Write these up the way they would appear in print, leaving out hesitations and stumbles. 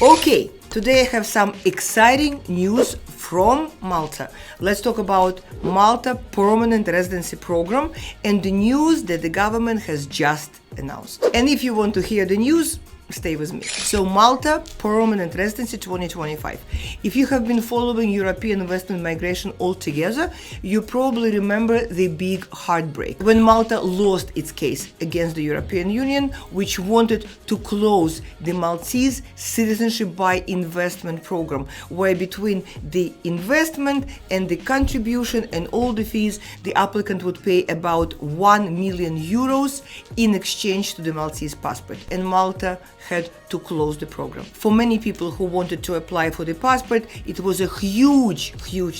Okay, today I have some exciting news from Malta. Let's talk about Malta Permanent Residency Program and the news that the government has just announced. And if you want to hear the news, stay with me. So Malta Permanent Residency 2025. If you have been following European investment migration altogether, you probably remember the big heartbreak when Malta lost its case against the European Union, which wanted to close the Maltese Citizenship by Investment program, where between the investment and the contribution and all the fees, the applicant would pay about 1 million euros in exchange to the Maltese passport. And Malta had to close the program. For many people who wanted to apply for the passport, it was a huge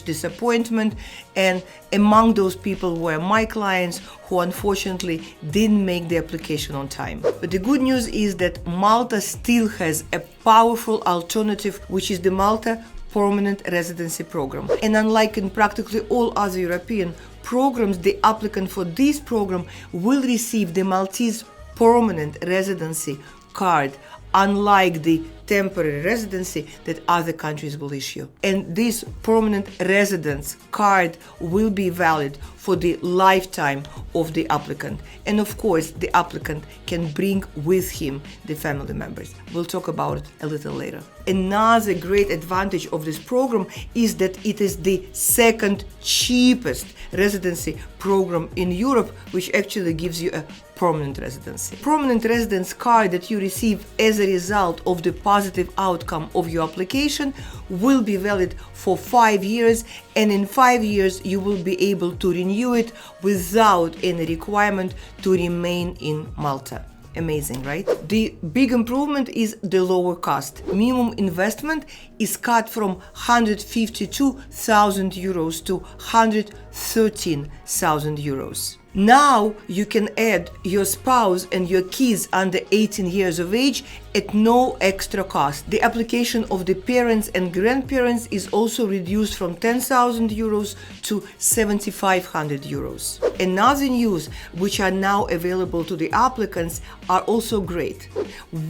disappointment, and among those people were my clients who unfortunately didn't make the application on time. But the good news is that Malta still has a powerful alternative, which is the Malta Permanent Residency Program. And unlike in practically all other European programs, the applicant for this program will receive the Maltese Permanent Residency card, unlike the temporary residency that other countries will issue. And this permanent residence card will be valid for the lifetime of the applicant. And of course, the applicant can bring with him the family members. We'll talk about it a little later. Another great advantage of this program is that it is the second cheapest residency program in Europe, which actually gives you a permanent residency. Permanent residence card that you receive as a result of the positive outcome of your application will be valid for 5 years, and in 5 years you will be able to renew it without any requirement to remain in Malta. Amazing, right? The big improvement is the lower cost. Minimum investment is cut from 152,000 euros to 113,000 euros. Now you can add your spouse and your kids under 18 years of age at no extra cost. The application of the parents and grandparents is also reduced from 10,000 euros to 7,500 euros. Another news which are now available to the applicants are also great.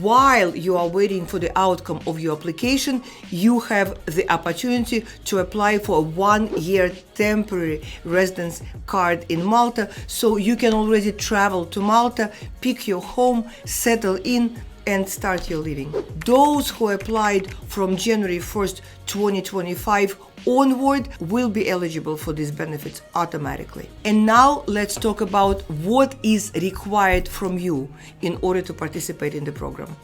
While you are waiting for the outcome of your application, you have the opportunity to apply for a 1-year temporary residence card in Malta, so you can already travel to Malta, pick your home, settle in, and start your living. Those who applied from January 1st, 2025 onward will be eligible for these benefits automatically. And now let's talk about what is required from you in order to participate in the program.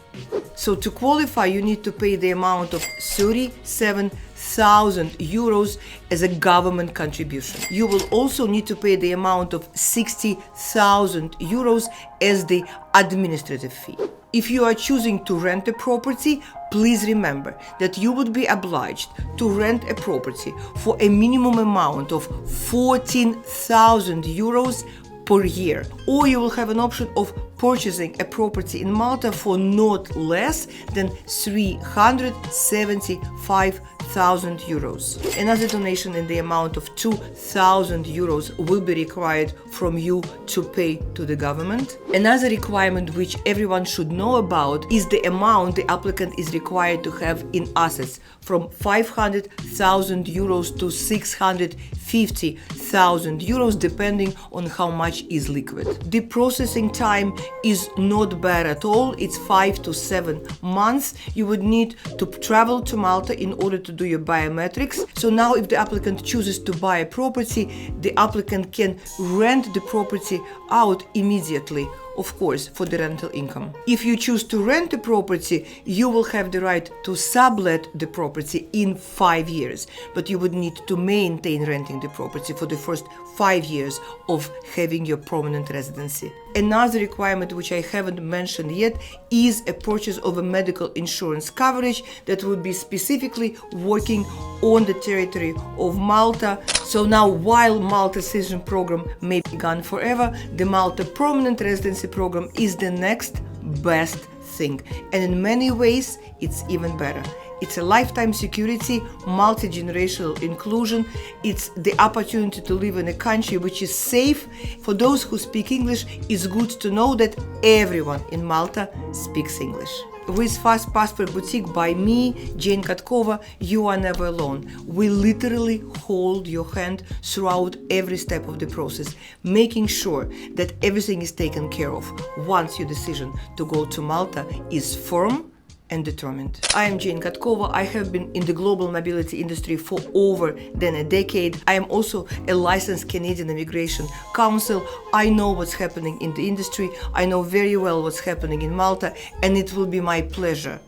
So to qualify, you need to pay the amount of 37,000 euros as a government contribution. You will also need to pay the amount of 60,000 euros as the administrative fee. If you are choosing to rent a property, please remember that you would be obliged to rent a property for a minimum amount of 14,000 euros per year, or you will have an option of purchasing a property in Malta for not less than 375,000 euros. Another donation in the amount of 2,000 euros will be required from you to pay to the government. Another requirement which everyone should know about is the amount the applicant is required to have in assets, from 500,000 euros to 650,000 euros, depending on how much is liquid. The processing time is not bad at all. It's 5 to 7 months. You would need to travel to Malta in order to do your biometrics. So now if the applicant chooses to buy a property, the applicant can rent the property out immediately, of course, for the rental income. If you choose to rent a property, you will have the right to sublet the property in 5 years, but you would need to maintain renting the property for the first 5 years of having your permanent residency. Another requirement which I haven't mentioned yet is a purchase of a medical insurance coverage that would be specifically working on the territory of Malta. So now, while Malta Citizen Program may be gone forever, the Malta Permanent Residency Program is the next best thing, and in many ways it's even better. It's a lifetime security, multi-generational inclusion. It's the opportunity to live in a country which is safe. For those who speak English, it's good to know that everyone in Malta speaks English. with Fast Passport Boutique by me, Jane Katkova, you are never alone. We literally hold your hand throughout every step of the process, making sure that everything is taken care of once your decision to go to Malta is firm and determined. I am Jane Katkova. I have been in the global mobility industry for over than a decade. I am also a licensed Canadian Immigration Counsel. I know what's happening in the industry. I know very well what's happening in Malta, and it will be my pleasure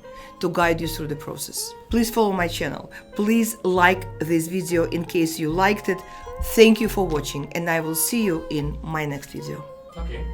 to guide you through the process. Please follow my channel. Please like this video in case you liked it. Thank you for watching, and I will see you in my next video. Okay.